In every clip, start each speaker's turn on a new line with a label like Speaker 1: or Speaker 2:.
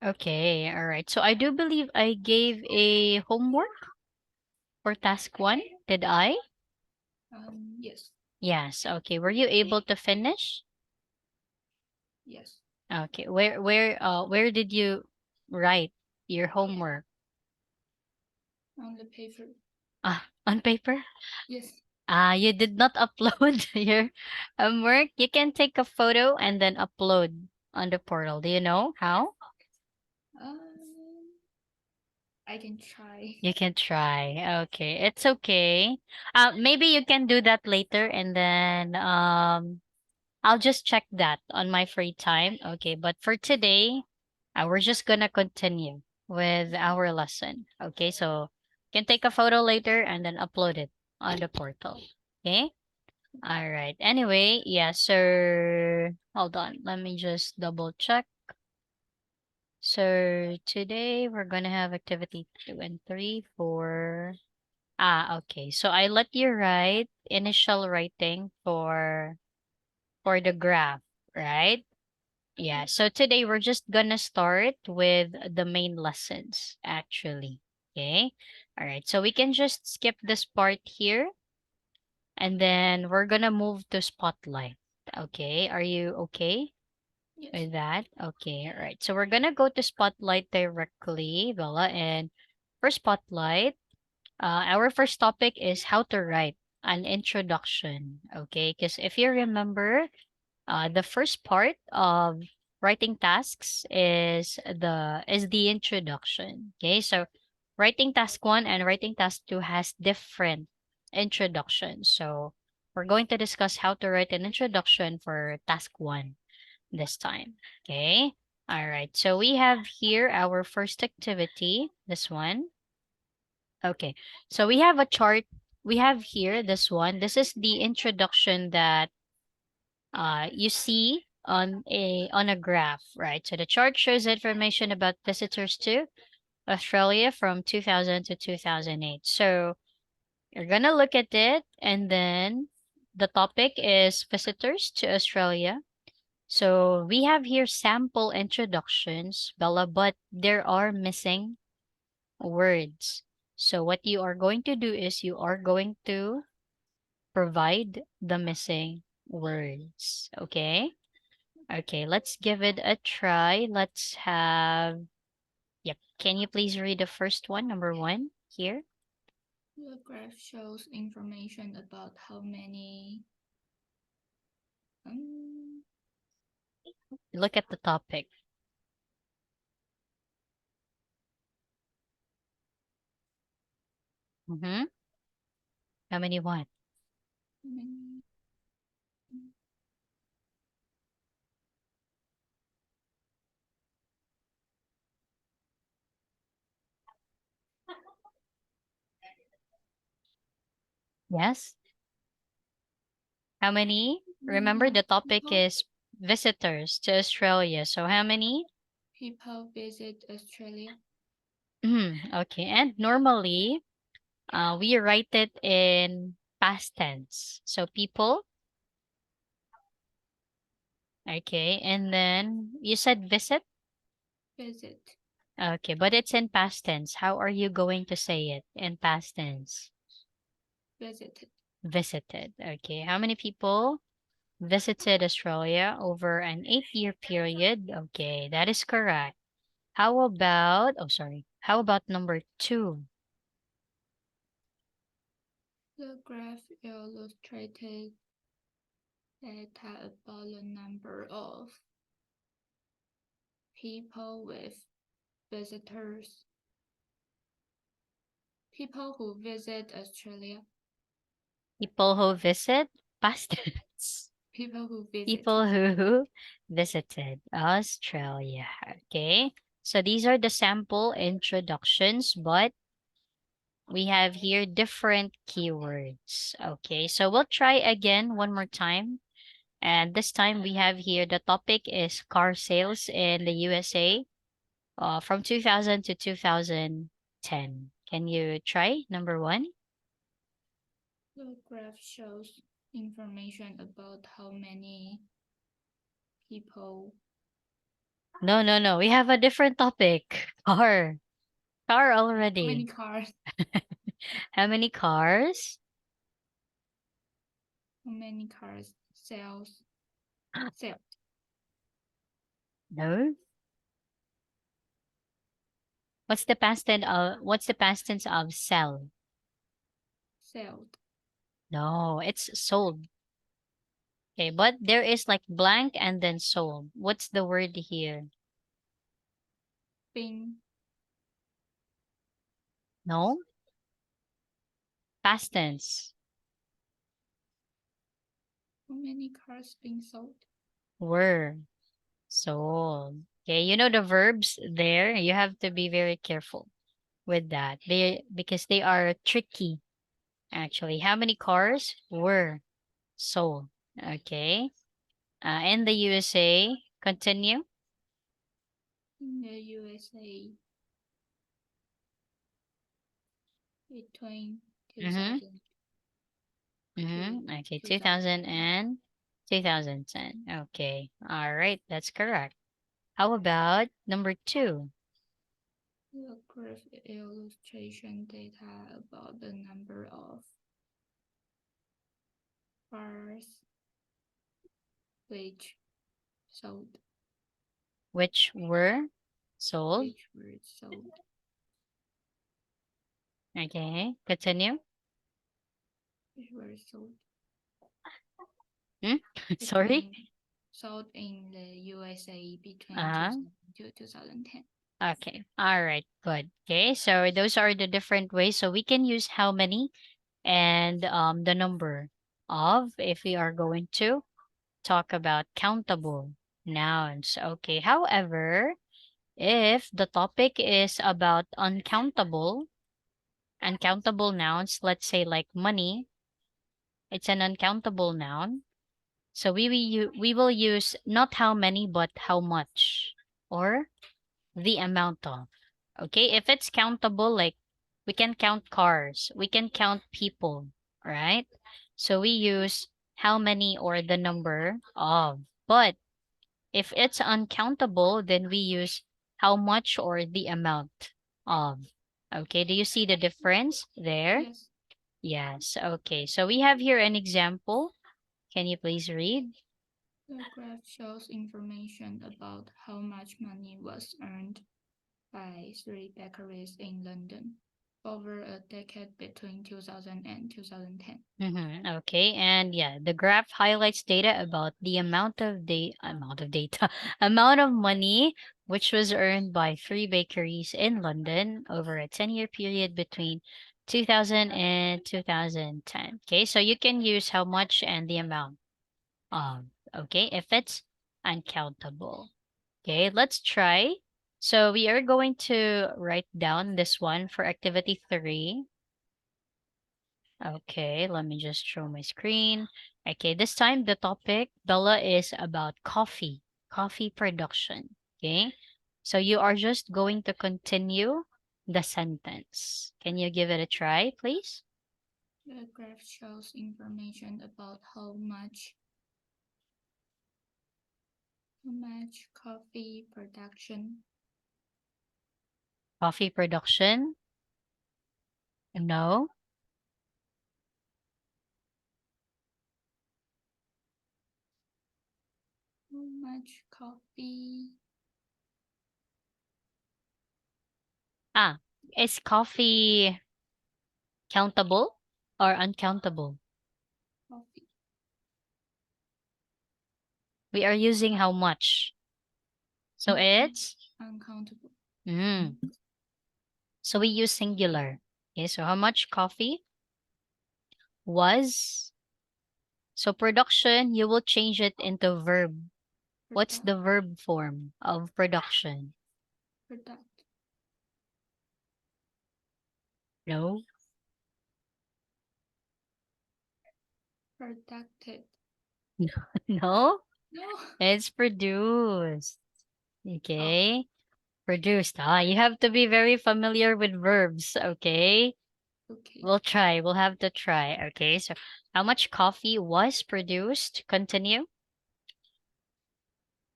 Speaker 1: Okay, all right. So I do believe I gave a homework for task one. Did I?
Speaker 2: Yes.
Speaker 1: Yes. Okay. Were you able to finish?
Speaker 2: Yes.
Speaker 1: Okay. Where did you write your homework?
Speaker 2: On the paper.
Speaker 1: On paper?
Speaker 2: Yes.
Speaker 1: You did not upload your homework. You can take a photo and then upload on the portal. Do you know how?
Speaker 2: Um, I can try.
Speaker 1: You can try. Okay, it's okay. Maybe you can do that later, and then I'll just check that on my free time. Okay, but for today, we're just gonna continue with our lesson. Okay, so you can take a photo later and then upload it on the portal. Okay. All right. Anyway, yeah. So hold on. Let me just double check. So today we're gonna have activity 2 and 3 for. Okay. So I let you write initial writing for the graph, right? Yeah. So today we're just gonna start with the main lessons, actually. Okay. All right. So we can just skip this part here, and then we're gonna move to spotlight. Okay. Are you okay
Speaker 2: Yes.
Speaker 1: with that? Okay. All right. So we're gonna go to spotlight directly, Bella, and for spotlight. Our first topic is how to write an introduction. Okay, because if you remember, the first part of writing tasks is the introduction. Okay, so writing task one and writing task two has different introductions. So we're going to discuss how to write an introduction for task one this time. Okay. All right. So we have here our first activity. This one. Okay. So we have a chart. We have here this one. This is the introduction that you see on a graph, right? So the chart shows information about visitors to Australia from 2000 to 2008. So you're going to look at it, and then the topic is visitors to Australia. So we have here sample introductions, Bella, but there are missing words. So what you are going to do is you are going to provide the missing words. Okay? Okay, let's give it a try. Let's have, yep. Can you please read the first one, number one here?
Speaker 2: The graph shows information about how many. Um,
Speaker 1: Look at the topic. Mm-hmm. How many what?
Speaker 2: many
Speaker 1: Yes? How many? Remember the topic
Speaker 2: people
Speaker 1: is visitors to Australia. So how many?
Speaker 2: people visit Australia.
Speaker 1: Okay, and normally we write it in past tense. So people, okay, and then you said visit.
Speaker 2: Visit.
Speaker 1: Okay, but it's in past tense. How are you going to say it in past tense?
Speaker 2: Visited.
Speaker 1: Visited. Okay, how many people visited Australia over an 8-year period? Okay, that is correct. How about, oh, sorry. How about number two?
Speaker 2: The graph illustrated data about the number of people with visitors. People who visit Australia.
Speaker 1: People who visit past tense.
Speaker 2: People who visit.
Speaker 1: People who visited Australia. Okay. So these are the sample introductions, but we have here different keywords. Okay. So we'll try again one more time. And this time we have here the topic is car sales in the USA from 2000 to 2010. Can you try number one?
Speaker 2: The graph shows information about how many people
Speaker 1: No, no, no. We have a different topic. Car. Car
Speaker 2: How many
Speaker 1: already.
Speaker 2: cars?
Speaker 1: How many cars?
Speaker 2: How many cars sell
Speaker 1: No. What's the past tense of sell?
Speaker 2: sold?
Speaker 1: No, it's sold. Okay, but there is like blank and then sold. What's the word here?
Speaker 2: Being
Speaker 1: No? Past tense.
Speaker 2: how many cars being sold?
Speaker 1: Were sold. Okay, you know the verbs there, you have to be very careful with that. They because they are tricky actually. How many cars were sold? Okay. In the USA, continue.
Speaker 2: In the USA between
Speaker 1: Mm-hmm.
Speaker 2: 2000 to
Speaker 1: Mm-hmm. Okay, 2000
Speaker 2: 2010.
Speaker 1: and 2010. Okay. All right, that's correct. How about number two?
Speaker 2: The graph illustration data about the number of cars which sold,
Speaker 1: Which were sold.
Speaker 2: which were sold,
Speaker 1: Okay, continue.
Speaker 2: which were sold
Speaker 1: Hmm? Sorry?
Speaker 2: between sold in the USA between
Speaker 1: Uh-huh.
Speaker 2: 2000 to 2010.
Speaker 1: Okay. All right, good. Okay, so those are the different ways. So we can use how many and the number of if we are going to talk about countable nouns. Okay. However, if the topic is about uncountable nouns, let's say like money, it's an uncountable noun. So we will use not how many but how much or the amount of. Okay? If it's countable, like we can count cars, we can count people, right? So we use how many or the number of. But if it's uncountable, then we use how much or the amount of. Okay, do you see the difference there?
Speaker 2: Yes,
Speaker 1: Yes. Okay, so we have here an example. Can you please read?
Speaker 2: the graph shows information about how much money was earned by three bakeries in London over a decade between 2000 and 2010.
Speaker 1: Mm-hmm. Okay, and yeah, the graph highlights data about the amount of data, amount of money which was earned by three bakeries in London over a 10-year period between 2000 and 2010. Okay, so you can use how much and the amount. Okay, if it's uncountable. Okay, let's try. So we are going to write down this one for activity 3. Okay, let me just show my screen. Okay, this time the topic, Bella, is about coffee production. Okay, so you are just going to continue the sentence. Can you give it a try, please?
Speaker 2: The graph shows information about how much coffee production,
Speaker 1: Coffee production? No.
Speaker 2: how much coffee,
Speaker 1: Ah, is coffee countable or uncountable?
Speaker 2: coffee,
Speaker 1: We are using how much. So it's
Speaker 2: uncountable,
Speaker 1: mm, so we use singular. Okay, so how much coffee was. So production, you will change it into verb. What's
Speaker 2: product,
Speaker 1: the verb form of production?
Speaker 2: product,
Speaker 1: No,
Speaker 2: producted.
Speaker 1: no,
Speaker 2: No.
Speaker 1: it's produced.
Speaker 2: Oh,
Speaker 1: Okay, produced. Ah, you have to be very familiar with verbs. Okay,
Speaker 2: okay.
Speaker 1: we'll try. We'll have to try. Okay, so how much coffee was produced? Continue.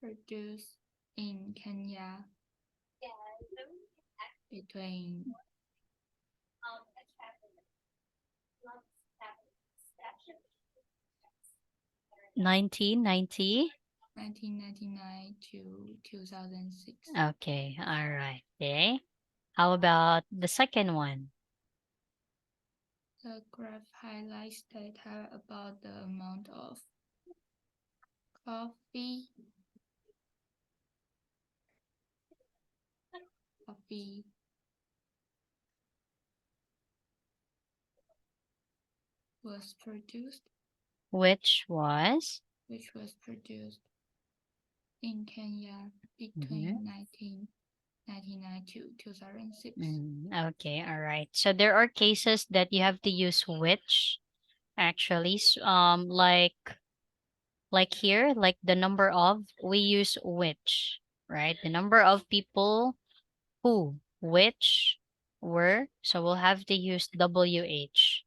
Speaker 2: Produce in Kenya between
Speaker 1: 1990.
Speaker 2: 1999 to 2006.
Speaker 1: Okay, all right. Okay. How about the second one?
Speaker 2: The graph highlights data about the amount of coffee coffee was produced,
Speaker 1: Which was?
Speaker 2: which was produced in Kenya
Speaker 1: Mm-hmm.
Speaker 2: between 1999 to 2006.
Speaker 1: Okay, all right. So there are cases that you have to use which actually, like here, like the number of, we use which, right? The number of people who, which, were. So we'll have to use WH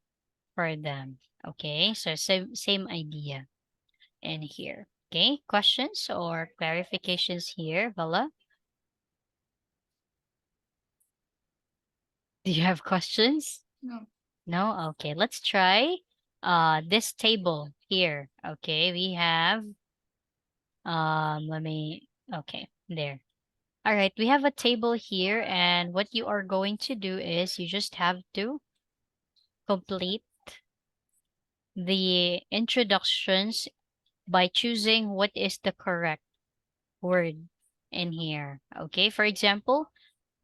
Speaker 1: for them. Okay, so same idea in here. Okay, questions or clarifications here, Bella? Do you have questions?
Speaker 2: No,
Speaker 1: No? Okay, let's try this table here. Okay, we have let me okay, there. All right, we have a table here, and what you are going to do is you just have to complete the introductions by choosing what is the correct word in here. Okay, for example,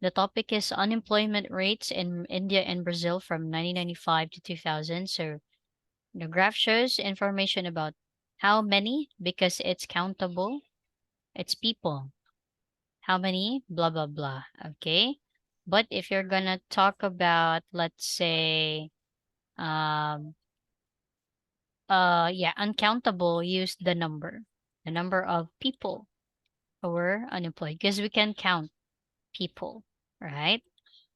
Speaker 1: the topic is unemployment rates in India and Brazil from 1995 to 2000. So the graph shows information about how many, because it's countable, it's people. How many, blah, blah, blah. Okay. But if you're going to talk about, let's say, um, yeah, uncountable, use the number of people who were unemployed, because we can count people, right?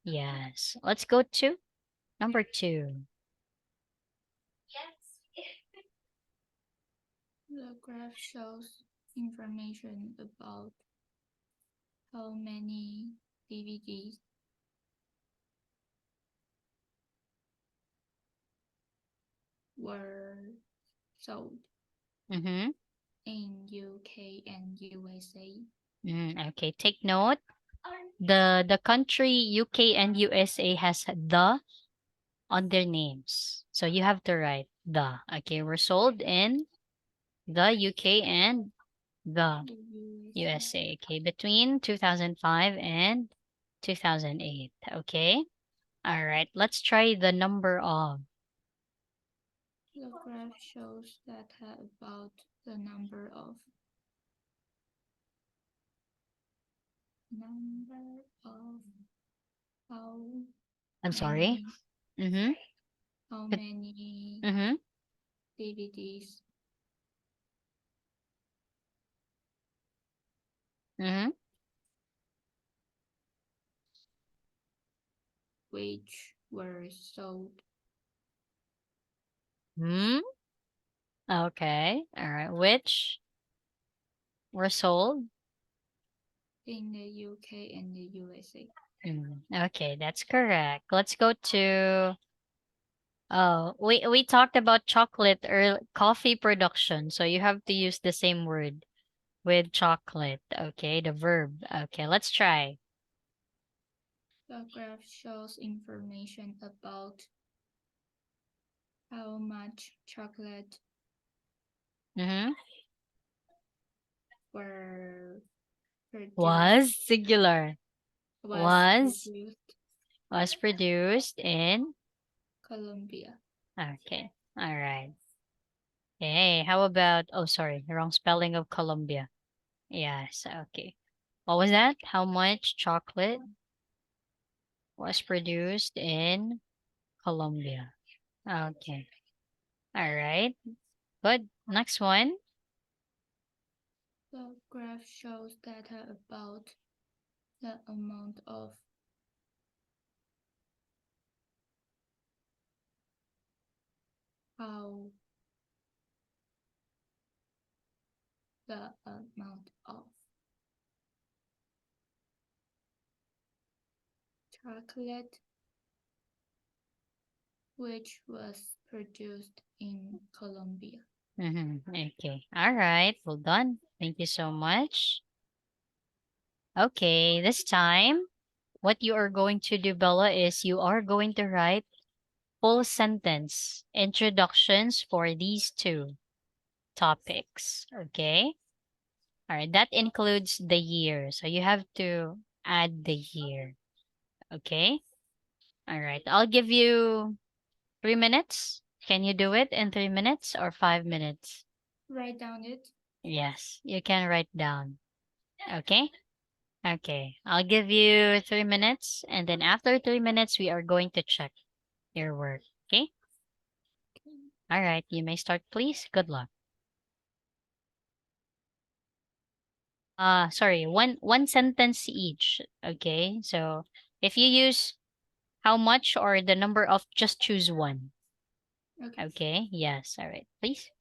Speaker 1: Yes. Let's go to number two.
Speaker 2: the graph shows information about how many DVDs were sold
Speaker 1: Mm-hmm.
Speaker 2: in UK and USA.
Speaker 1: Okay, take note. The country UK and USA has the on their names. So you have to write the. Okay, we're sold in the UK and the
Speaker 2: The USA.
Speaker 1: USA. Okay, between 2005 and 2008. Okay. All right. Let's try the number of.
Speaker 2: The graph shows data about the number of how
Speaker 1: I'm sorry.
Speaker 2: many
Speaker 1: Mm-hmm.
Speaker 2: how many
Speaker 1: Mm-hmm.
Speaker 2: DVDs
Speaker 1: Mm-hmm.
Speaker 2: which were sold
Speaker 1: Hmm. Okay. All right. Which were sold.
Speaker 2: in the UK and the USA.
Speaker 1: Okay, that's correct. Let's go to we talked about chocolate or coffee production, so you have to use the same word with chocolate. Okay, the verb. Okay, let's try.
Speaker 2: The graph shows information about how much chocolate
Speaker 1: Mm-hmm.
Speaker 2: were produced
Speaker 1: Was singular.
Speaker 2: was
Speaker 1: Was
Speaker 2: produced
Speaker 1: was produced in.
Speaker 2: Colombia.
Speaker 1: Okay. All right. Hey, how about, oh sorry, wrong spelling of Colombia. Yes, okay. What was that? How much chocolate was produced in Colombia? Okay. All right. Good. Next one.
Speaker 2: The graph shows data about the amount of how the amount of chocolate, which was produced in Colombia.
Speaker 1: Okay. All right. Well done. Thank you so much. Okay. This time, what you are going to do, Bella, is you are going to write full sentence introductions for these two topics. Okay. All right. That includes the year. So you have to add the year. Okay. All right. I'll give you 3 minutes. Can you do it in 3 minutes or 5 minutes?
Speaker 2: Write down it.
Speaker 1: Yes, you can write down. Okay. Okay. I'll give you 3 minutes. And then after 3 minutes, we are going to check your work. Okay. All right. You may start, please. Good luck. Sorry, one sentence each. Okay. So if you use how much or the number of, just choose one.
Speaker 2: Okay.
Speaker 1: Okay. Yes. All right. Please.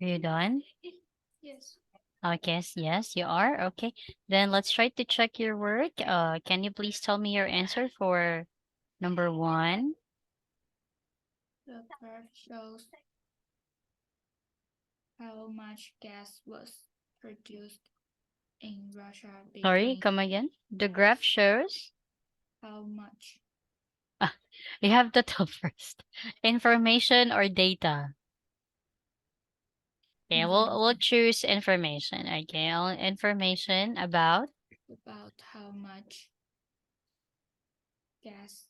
Speaker 1: Are you done?
Speaker 2: Yes.
Speaker 1: Okay, yes, you are. Okay. Then let's try to check your work. Can you please tell me your answer for number one?
Speaker 2: The graph shows how much gas was produced in Russia
Speaker 1: Sorry,
Speaker 2: between
Speaker 1: come again. The graph shows.
Speaker 2: how much
Speaker 1: Ah, you have to tell first. Information or data? Okay, we'll
Speaker 2: information
Speaker 1: choose information. Okay, information about.
Speaker 2: about how much gas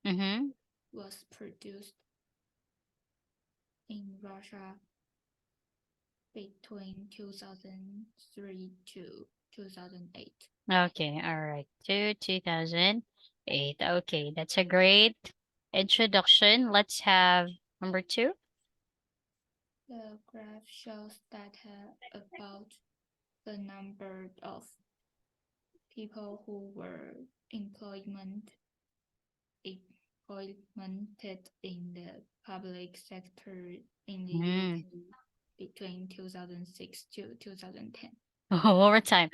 Speaker 1: Mm-hmm.
Speaker 2: was produced in Russia between 2003 to 2008.
Speaker 1: Okay, all right. 2008. Okay, that's a great introduction. Let's have number two.
Speaker 2: The graph shows data about the number of people who were employmented in the public sector in the
Speaker 1: Mm.
Speaker 2: UK between 2006 to 2010.
Speaker 1: One more time.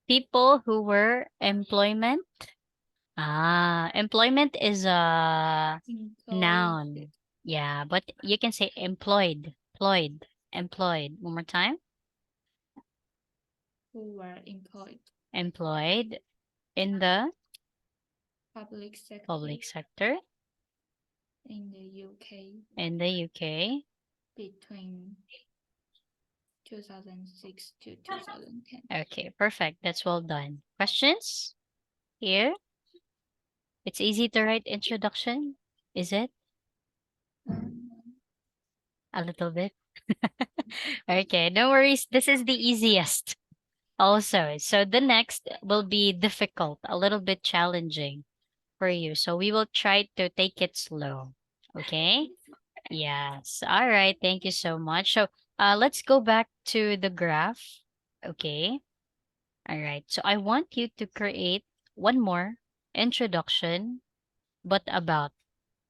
Speaker 1: People who were employment. Ah, employment is a
Speaker 2: Employed
Speaker 1: noun. Yeah, but you can say employed. Employed. Employed. One more time.
Speaker 2: who were employed
Speaker 1: Employed in the
Speaker 2: public sector
Speaker 1: public sector
Speaker 2: in the UK
Speaker 1: in the UK.
Speaker 2: between 2006 to 2010.
Speaker 1: Okay, perfect. That's well done. Questions here? It's easy to write introduction, is it?
Speaker 2: Um,
Speaker 1: A little bit. Okay, no worries. This is the easiest also. So the next will be difficult, a little bit challenging for you. So we will try to take it slow. Okay? Yes. All right. Thank you so much. So let's go back to the graph. Okay. All right. So I want you to create one more introduction, but about.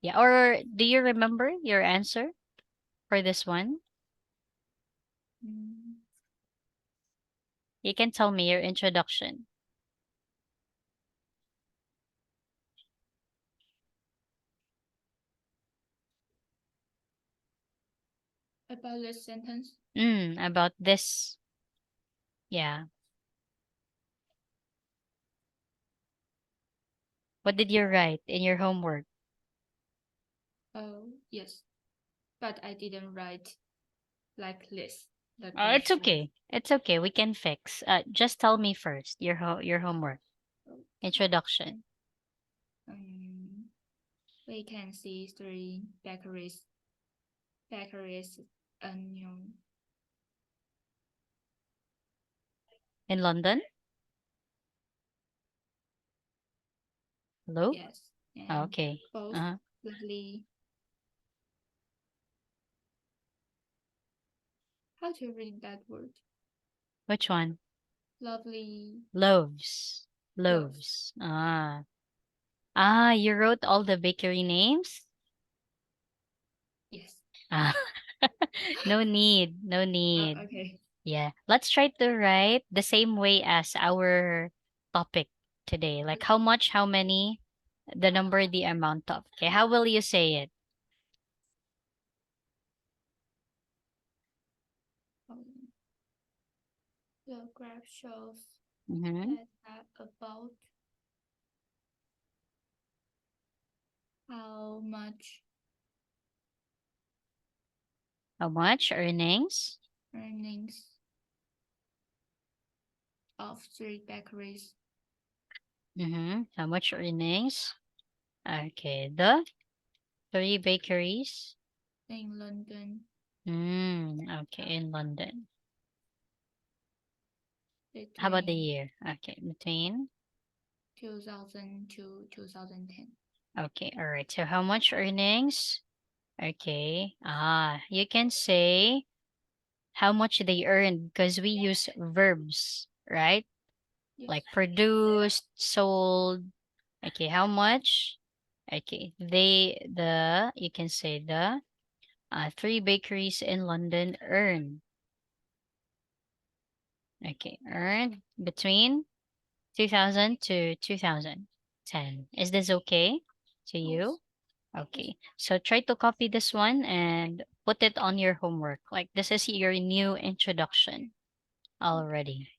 Speaker 1: Yeah. Or do you remember your answer for this one?
Speaker 2: mm,
Speaker 1: You can tell me your introduction.
Speaker 2: about this sentence,
Speaker 1: About this. Yeah. What did you write in your homework?
Speaker 2: oh, yes, but I didn't write like this, the
Speaker 1: It's
Speaker 2: graph shows.
Speaker 1: okay. It's okay. We can fix. Just tell me first your homework introduction.
Speaker 2: Um, we can see three bakeries unknown.
Speaker 1: In London. Hello.
Speaker 2: Yes, and
Speaker 1: Okay.
Speaker 2: both
Speaker 1: Uh-huh.
Speaker 2: lovely. How to read that word?
Speaker 1: Which one?
Speaker 2: Lovely
Speaker 1: Loaves.
Speaker 2: loaves.
Speaker 1: Loaves. You wrote all the bakery names?
Speaker 2: Yes.
Speaker 1: Ah. No need. No need.
Speaker 2: Okay.
Speaker 1: Yeah. Let's try to write the same way as our topic today. Like how much, how many, the number, the amount of. Okay. How will you say it?
Speaker 2: Um, the graph shows
Speaker 1: Mm-hmm.
Speaker 2: data about how much
Speaker 1: How much earnings?
Speaker 2: earnings of three bakeries
Speaker 1: Mm-hmm. How much earnings? Okay. The three bakeries.
Speaker 2: in London
Speaker 1: Okay. In London. How about the
Speaker 2: between
Speaker 1: year? Okay. Between.
Speaker 2: 2000 to 2010.
Speaker 1: Okay. All right. So how much earnings? Okay. You can say how much they earned because we use verbs, right?
Speaker 2: Yes.
Speaker 1: Like produced, sold. Okay. How much? Okay. You can say the three bakeries in London earn. Okay, earned between 2000 to 2010. Is this okay to
Speaker 2: Yes.
Speaker 1: you?
Speaker 2: Yes.
Speaker 1: Okay, so try to copy this one and put it on your homework. Like this is your new introduction
Speaker 2: Okay.
Speaker 1: already.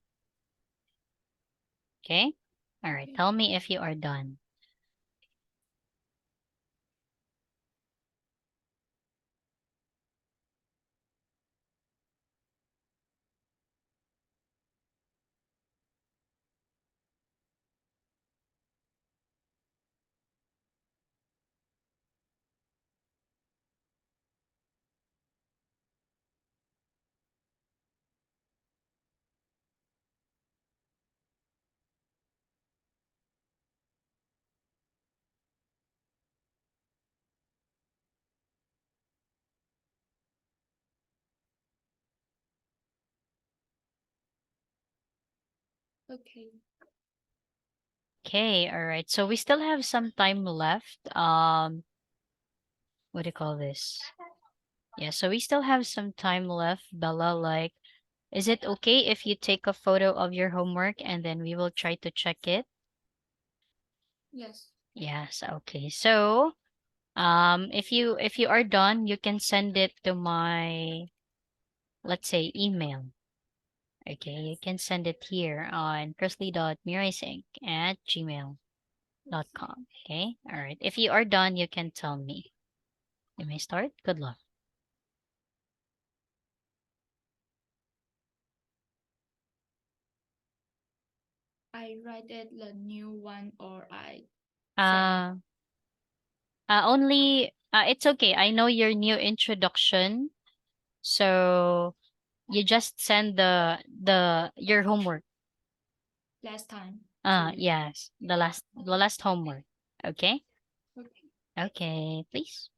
Speaker 1: Okay? All right,
Speaker 2: Okay.
Speaker 1: tell me if you are done.
Speaker 2: Okay.
Speaker 1: Okay, all right. So we still have some time left. What do you call this? Yeah, so we still have some time left, Bella. Like, is it okay if you take a photo of your homework and then we will try to check it?
Speaker 2: Yes.
Speaker 1: Yes, okay. So, if you are done, you can send it to my, let's say, email. Okay, you can send it here on
Speaker 2: Yes.
Speaker 1: presley.miraisink@gmail.com. Okay, all right. If you are done, you can tell me. You may start. Good luck.
Speaker 2: I write it the new one or I send.
Speaker 1: Uh, only, it's okay. I know your new introduction, so you just send the your homework.
Speaker 2: Last time to.
Speaker 1: Yes, the last homework. Okay?
Speaker 2: Okay.
Speaker 1: Okay, please.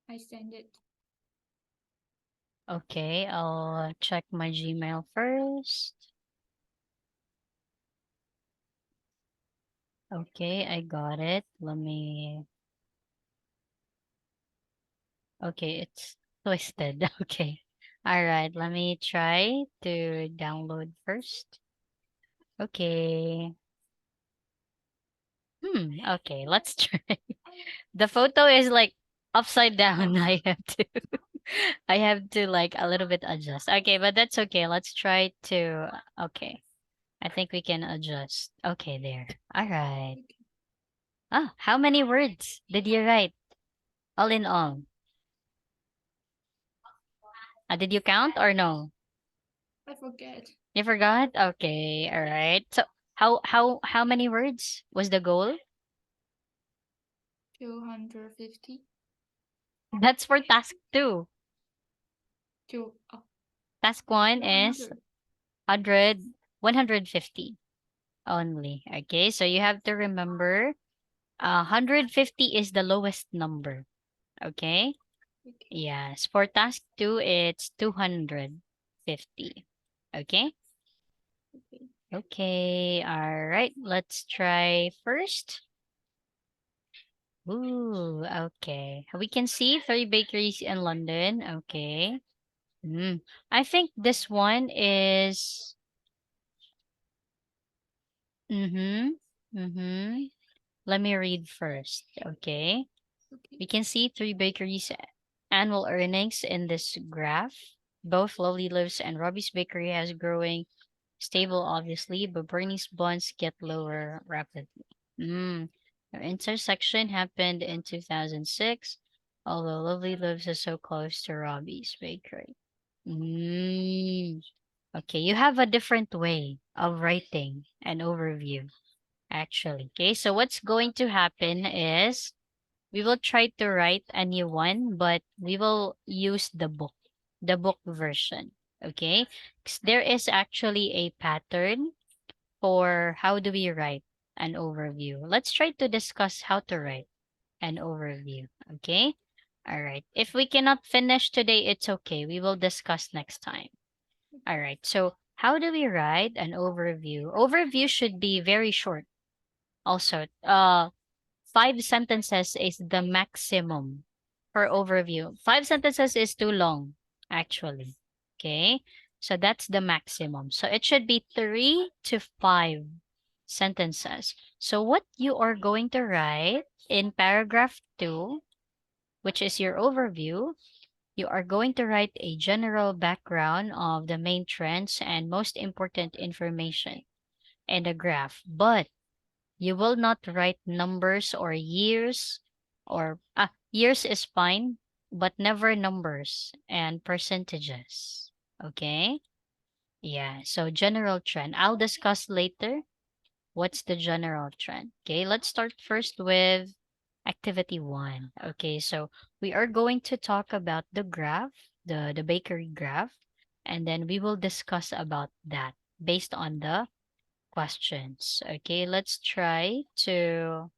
Speaker 2: I send it.
Speaker 1: Okay, I'll check my Gmail first. Okay, I got it. Let me. Okay, it's twisted. Okay. All right, let me try to download first. Okay. Okay, let's try. The photo is like upside down. I have to like a little bit adjust. Okay, but that's okay. Let's try to okay. I think we can adjust. Okay, there. All right.
Speaker 2: Okay.
Speaker 1: Ah, how many words did you write? All in all. Did you count or no?
Speaker 2: I forget.
Speaker 1: You forgot? Okay, all right. So how many words was the goal?
Speaker 2: 250.
Speaker 1: That's for task 2.
Speaker 2: Two. Oh.
Speaker 1: Task one is
Speaker 2: 100.
Speaker 1: 100, 150 only. Okay, so you have to remember 150 is the lowest number. Okay?
Speaker 2: Okay.
Speaker 1: Yes. For task two, it's 250. Okay?
Speaker 2: Okay.
Speaker 1: Okay. All right. Let's try first. Ooh, okay. We can see three bakeries in London. Okay. Mm. I think this one is. Mm-hmm. Mm-hmm. Let me read first. Okay.
Speaker 2: Okay.
Speaker 1: We can see three bakeries' annual earnings in this graph. Both Lovely Lives and Robbie's Bakery has growing stable, obviously, but Bernie's bonds get lower rapidly. Mm. The intersection happened in 2006, although Lovely Lives is so close to Robbie's Bakery. Mm. Okay, you have a different way of writing an overview, actually. Okay, so what's going to happen is we will try to write a new one, but we will use the book version. Okay? 'Cause there is actually a pattern for how do we write an overview. Let's try to discuss how to write an overview. Okay? All right. If we cannot finish today, it's okay. We will discuss next time. All right. So, how do we write an overview? Overview should be very short. Also, 5 sentences is the maximum for overview. 5 sentences is too long, actually. Okay. So that's the maximum. So it should be 3 to 5 sentences. So what you are going to write in paragraph two, which is your overview, you are going to write a general background of the main trends and most important information in the graph. But you will not write numbers or years or years is fine, but never numbers and percentages. Okay? Yeah, so general trend. I'll discuss later what's the general trend. Okay, let's start first with activity one. Okay, so we are going to talk about the graph, the bakery graph, and then we will discuss about that based on the questions. Okay, let's try to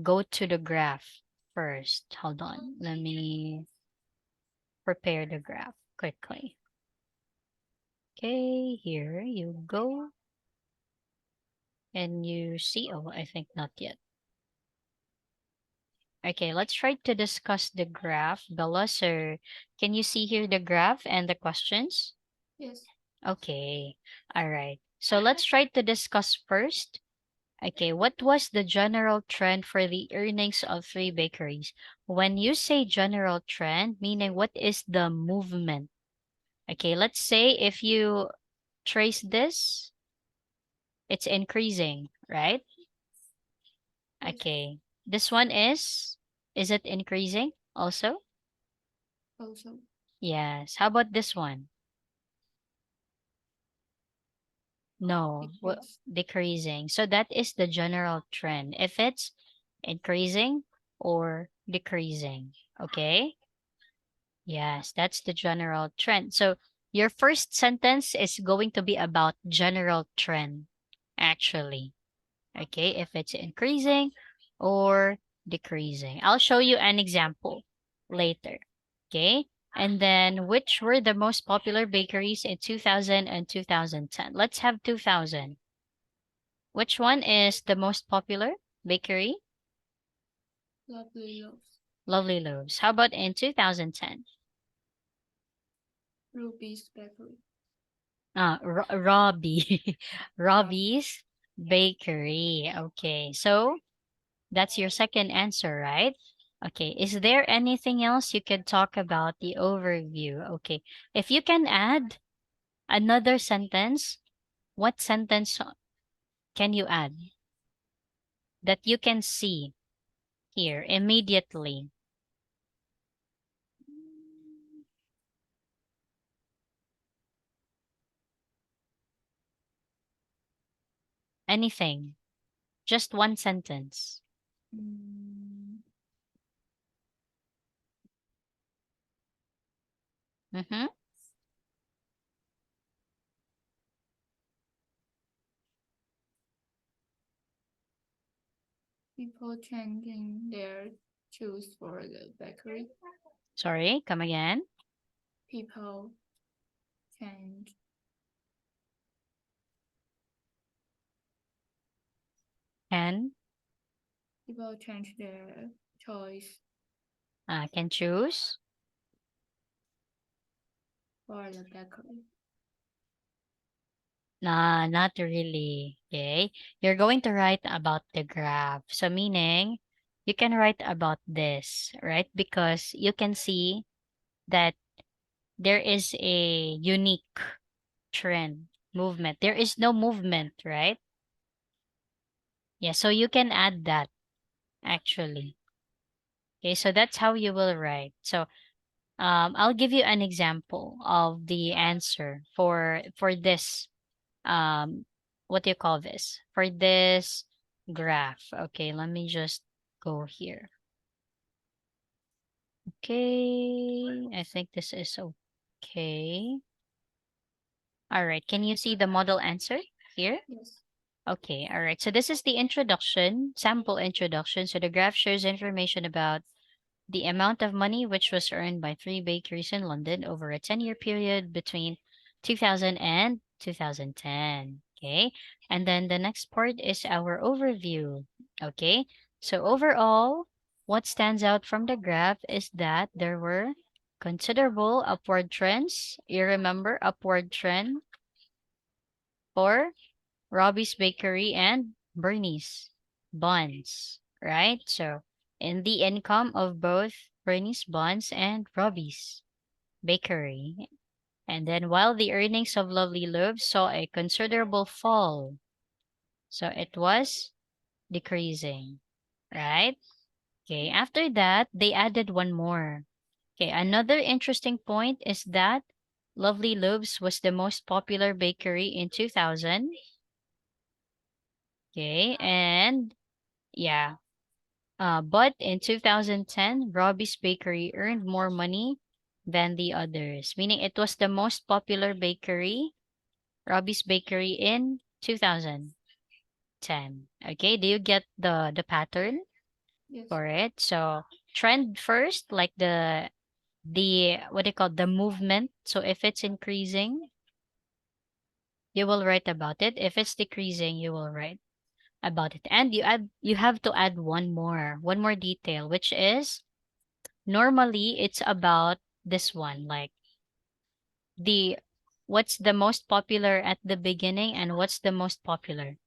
Speaker 1: go to the graph first. Hold on. Let me prepare the graph quickly. Okay, here you go. And you see, oh, I think not yet. Okay, let's try to discuss the graph. Bella, so can you see here the graph and the questions?
Speaker 2: Yes.
Speaker 1: Okay, all right. So let's try to discuss first. Okay, what was the general trend for the earnings of three bakeries? When you say general trend, meaning what is the movement? Okay, let's say if you trace this, it's increasing, right?
Speaker 2: Yes.
Speaker 1: Okay, this one is it increasing also?
Speaker 2: Also
Speaker 1: Yes. How about this one? No,
Speaker 2: decrease.
Speaker 1: decreasing. So that is the general trend. If it's increasing or decreasing, okay? Yes, that's the general trend. So your first sentence is going to be about general trend, actually. Okay, if it's increasing or decreasing. I'll show you an example later. Okay, and then which were the most popular bakeries in 2000 and 2010? Let's have 2000. Which one is the most popular bakery?
Speaker 2: Lovely loaves.
Speaker 1: Lovely Loaves. How about in 2010?
Speaker 2: Ruby's bakery.
Speaker 1: Robbie.
Speaker 2: Robbie.
Speaker 1: Robbie's Bakery. Okay, so that's your second answer, right? Okay, is there anything else you could talk about the overview? Okay, if you can add another sentence, what sentence can you add that you can see here immediately? Anything, just one sentence.
Speaker 2: Mm,
Speaker 1: Mm-hmm.
Speaker 2: People changing their shoes for the bakery.
Speaker 1: Sorry, come again.
Speaker 2: People change
Speaker 1: Can
Speaker 2: people change their choice
Speaker 1: can choose.
Speaker 2: for the bakery.
Speaker 1: Nah, not really. Okay. You're going to write about the graph. So meaning you can write about this, right? Because you can see that there is a unique trend movement. There is no movement, right? Yeah, so you can add that actually. Okay, so that's how you will write. So I'll give you an example of the answer for this what do you call this? For this graph. Okay, let me just go here. Okay, I think this is okay. All right, can you see the model answer here?
Speaker 2: Yes.
Speaker 1: Okay, all right. So this is the introduction, sample introduction. So the graph shows information about the amount of money which was earned by three bakeries in London over a 10-year period between 2000 and 2010. Okay. And then the next part is our overview. Okay. So overall, what stands out from the graph is that there were considerable upward trends. You remember upward trend for Robbie's Bakery and Bernie's Buns, right? So, in the income of both Bernie's Buns and Robbie's Bakery. And then while the earnings of Lovely Loaves saw a considerable fall, so it was decreasing, right? Okay, after that, they added one more. Okay, another interesting point is that Lovely Loaves was the most popular bakery in 2000. Okay, and yeah, but in 2010, Robbie's Bakery earned more money than the others, meaning it was the most popular bakery, Robbie's Bakery in 2010. Okay, do you get the pattern
Speaker 2: Yes.
Speaker 1: for it? So trend first, like the what do you call the movement. So if it's increasing, you will write about it. If it's decreasing, you will write about it. And you have to add one more detail, which is normally, it's about this one, like the what's the most popular at the beginning and what's the most popular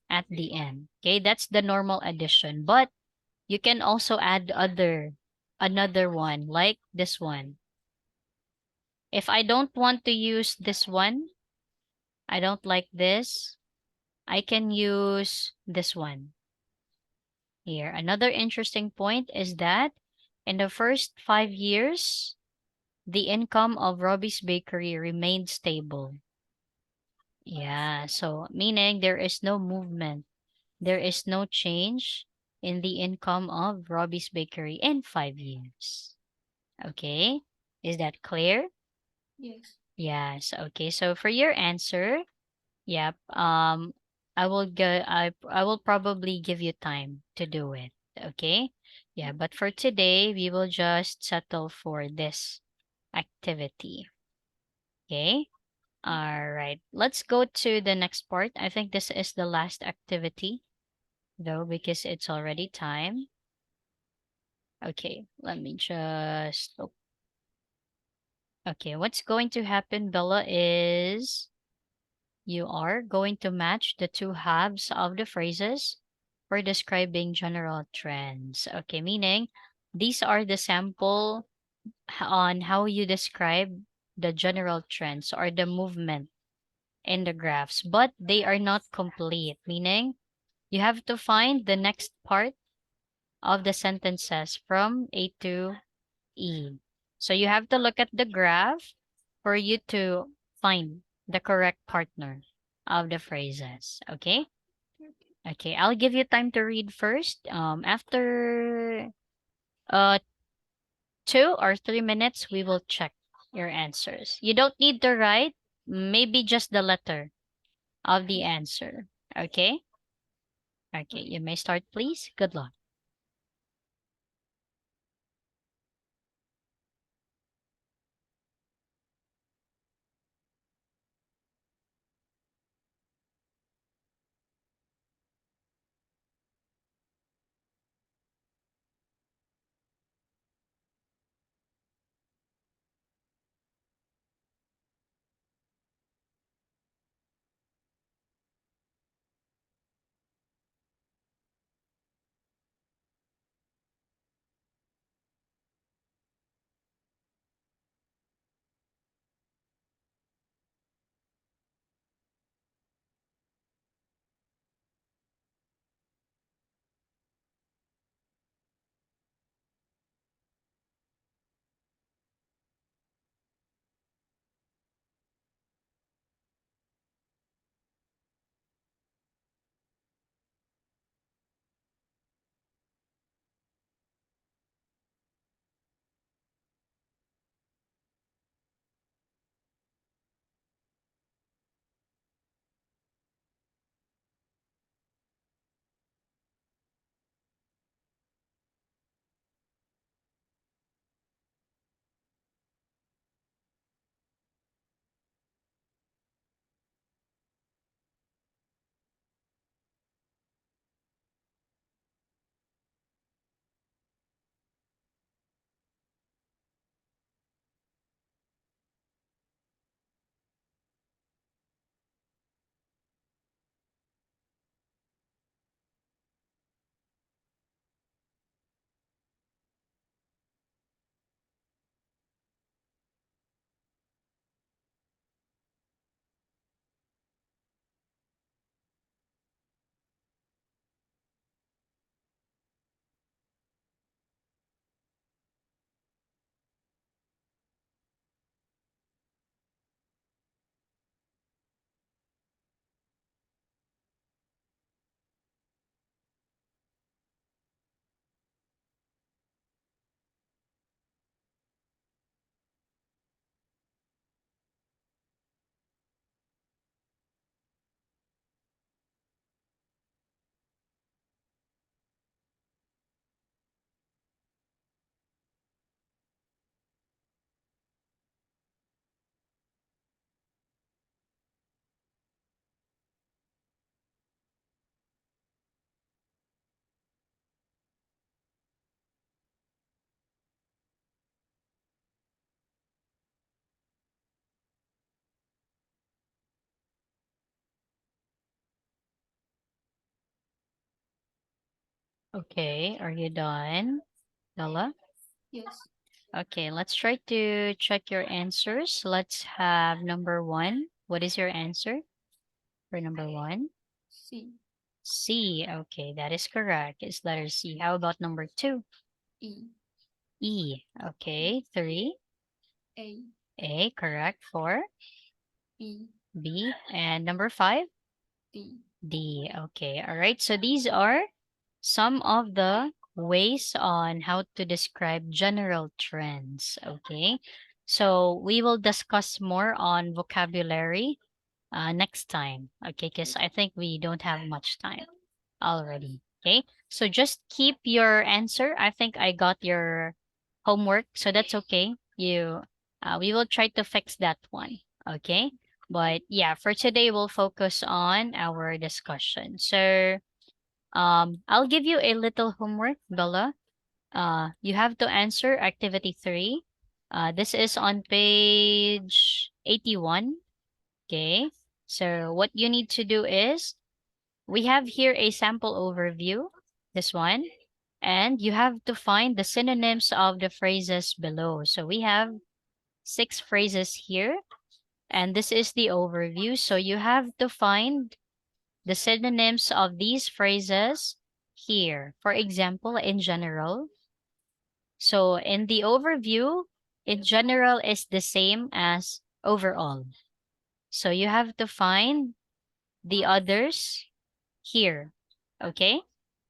Speaker 1: at the end. Okay, that's the normal addition. But you can also add another one like this one. If I don't want to use this one, I don't like this, I can use this one here. Another interesting point is that in the first 5 years, the income of Robbie's Bakery remained stable. Yeah, so meaning there is no movement, there is no change in the income of Robbie's Bakery in 5 years. Okay, is that clear?
Speaker 2: Yes.
Speaker 1: Yes. Okay, so for your answer, yep. I will probably give you time to do it. Okay. Yeah, but for today, we will just settle for this activity. Okay. All right. Let's go to the next part. I think this is the last activity, though, because it's already time. Okay, let me just. Oh, okay, what's going to happen, Bella, is you are going to match the two halves of the phrases for describing general trends. Okay, meaning these are the sample on how you describe the general trends or the movement in the graphs, but they are not complete, meaning you have to find the next part of the sentences from A to E. So you have to look at the graph for you to find the correct partner of the phrases. Okay? Okay, I'll give you time to read first. After 2 or 3 minutes, we will check your answers. You don't need to write, maybe just the letter of the answer. Okay? Okay, you may start, please. Good luck. Okay, are you done, Bella?
Speaker 2: Yes.
Speaker 1: Okay, let's try to check your answers. Let's have number one. What is your answer for number one?
Speaker 2: C.
Speaker 1: C. Okay, that is correct. It's letter C. How about number two?
Speaker 2: E.
Speaker 1: E. Okay, three.
Speaker 2: A.
Speaker 1: A. Correct. Four.
Speaker 2: B.
Speaker 1: B. And number five?
Speaker 2: D.
Speaker 1: D. Okay, all right. So these are some of the ways on how to describe general trends. Okay, so we will discuss more on vocabulary next time. Okay, because I think we don't have much time already. Okay, so just keep your answer. I think I got your homework, so that's okay. We will try to fix that one. Okay, but yeah, for today we'll focus on our discussion. So I'll give you a little homework, Bella. You have to answer activity three. This is on page 81. Okay. So what you need to do is we have here a sample overview, this one, and you have to find the synonyms of the phrases below. So we have six phrases here, and this is the overview. So you have to find the synonyms of these phrases here. For example, in general. So in the overview, in general is the same as overall. So you have to find the others here. Okay?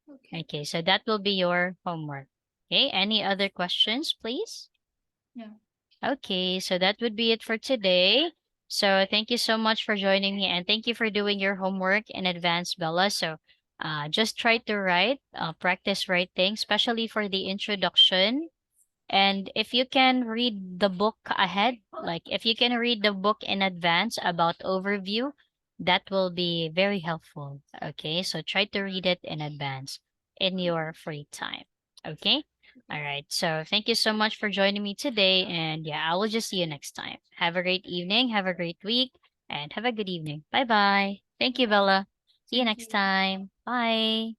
Speaker 2: Okay.
Speaker 1: Okay, so that will be your homework. Okay, any other questions, please?
Speaker 2: No.
Speaker 1: Okay, so that would be it for today. So thank you so much for joining me and thank you for doing your homework in advance, Bella. So Just try to write, practice writing, especially for the introduction. And if you can read the book ahead, like if you can read the book in advance about overview, that will be very helpful. Okay, so try to read it in advance in your free time. Okay, all right. So thank you so much for joining me today. And yeah, I will just see you next time. Have a great evening, have a great week, and have a good evening. Bye bye. Thank you, Bella. See you
Speaker 2: Thank
Speaker 1: next
Speaker 2: you.
Speaker 1: time. Bye.